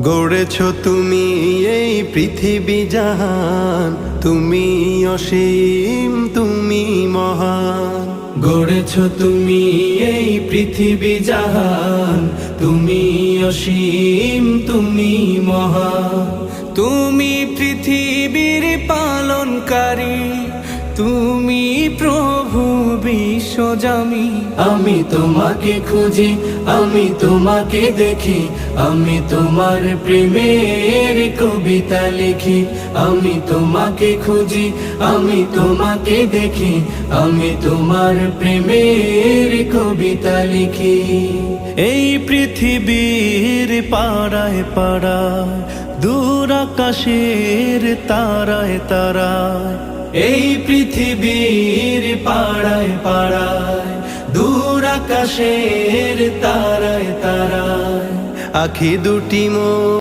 গড়েছ তুমি এই পৃথিবী জাহান, তুমি অসীম, তুমি মহান। গড়েছ তুমি এই পৃথিবী জাহান, তুমি অসীম, তুমি মহান। তুমি পৃথিবীর পালনকারী, তুমি প্রভু বিশ্বজামি। আমি তোমাকে খুঁজি, আমি তোমাকে দেখি, আমি তোমার প্রেমের কবিতা লিখি। আমি তোমাকে খুঁজি, আমি তোমাকে দেখি, আমি তোমার প্রেমের কবিতা লিখি। এই পৃথিবীর পাড়ায় পাড়ায়, দূর আকাশের তারায় তারায়, এই পৃথিবীর পাড়ায় পাড়ায়, দূর আকাশের তারায় তারায়, আখি দুটি